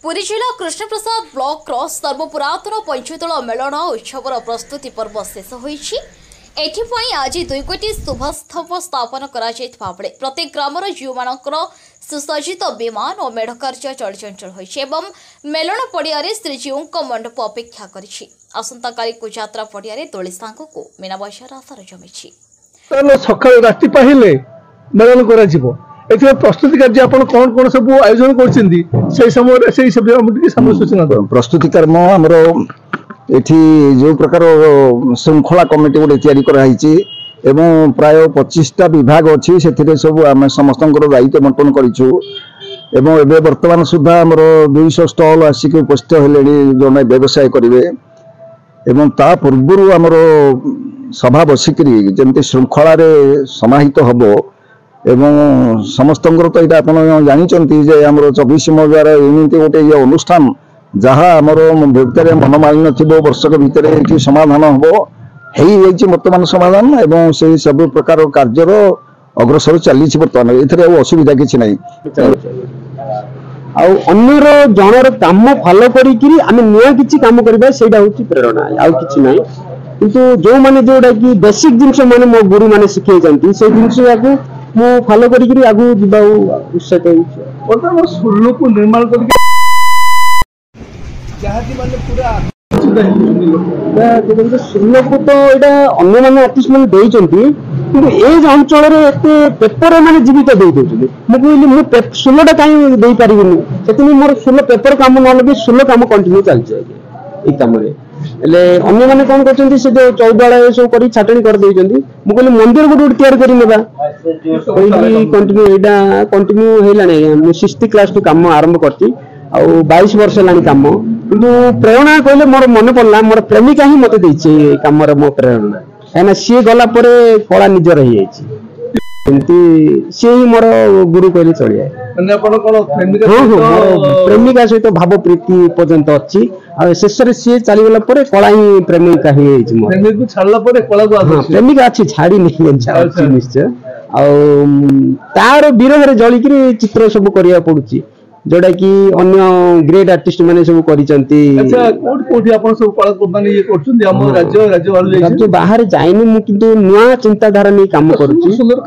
पुरी जिला Krishnaprasad block सर्वपुरातन पंचदल melon उत्सवर प्रस्तुति पर्व शेष होईछि। एथिपाई आज 2 कोटी शुभस्तंभ स्थापन करा प्रत्येक ग्रामर जीव मानकर सुसज्जित विमान और मेढ़ कार्य चलचंचल होईछि एवं मेलन पड़िया श्रीजीव मंडप अपेक्षा करिछि। आसंता काली को यात्रा पड़िया दोली सांग को मीना बजार आसार जमिछि। सकाळ राति पाहिले मेलन करा जिवो एथि प्रस्तुति कार्य आपण कोन कोन सब आयोजन करछिंदी से समय से सब हमके सामने सूचना दो। प्रस्तुति कर्म हमरो एथि जो प्रकार श्रृंखला कमिटी गोटे तैयारी कराई एवं प्राय 25टा विभाग अच्छी से सब आम समस्त दायित्व बंटन करूँ एवं एबे वर्तमान सुधा आमर 200 स्टल आसिक उपस्थित हेले जो व्यवसाय करेंगे एवं ता पूर्व आमर सभा बसिकी जमी श्रृंखला समाहित हम एवं समस्त तो यहाँ आप जानते जे आमर 24 मजार एमती गोटे ये अनुष्ठान जहाँ आमर भितर मनमालिन्य थी वर्षक भितर ये समाधान हम बर्तमान समाधान एवं से सब प्रकार कार्यर अग्रसर चली बर्तमान ए असुविधा किसी ना अन्यर जनर काम फॉलो करी आम नुआ किसी काम करबा सेटा होची प्रेरणा आउ किछि नै किंतु जो माने जोडा कि बेसिक जिंस माने मो गुरु माने सिखै जानती से जिंस याकू मो फॉलो करी आगु दिबा उत्साह होची वर्तमान सुल्लो को निर्माण करके जहाती माने पूरा देखो सुल्लो को तो एटा अन्य माने आर्टिस्ट माने देई चंती किंतु एज अंचल रे एते पेपर माने जीवित देई देउछिले मु कहली मु सुल्लोटा काई देई परिबिनी सेति मोर सुल्लो पेपर काम न लगे सुल्लो काम कंटिन्यू चल जाय ए काम रे एले अन्य माने कोन करचंती से जो चौबाळा सब करी छाटणी कर देइचंती मु कहली मंदिर गुड तैयार करी नेबा कहली कंटिन्यू एटा कंटिन्यू हेलाने मु 6th क्लास टू काम आरंभ करती आ 22 वर्ष लानी काम किंतु प्रेरणा कहले मोर मन पड़ला मोर प्रेमिका ही मते देछि काम रे मो प्रेरणा एना सी गला परे कला निजर ही जाइछि एंती सी मोर गुरु कहले चलिया माने आपण कोन प्रेमिका प्रेमिका सहित भाव प्रीति पर्यंत अछि आ शेष रे सी चली गला परे कला ही प्रेमिका ही जाइछि मोर प्रेमिक को छाड़ला परे कला को आछि प्रेमिका अछि छाड़ी नहीं निश्चय आ तार विरह रे जळी कि चित्र सब करिया पडुछि जोड़ा कि अन्य ग्रेट आर्टिस्ट माने सब करिसंती। अच्छा कोठी आपण सब कला माने ये करछुंदी हम राज्य बाहर जाइनी मु किंतु नुआ चिंताधारा नै काम करूछि। सुंदर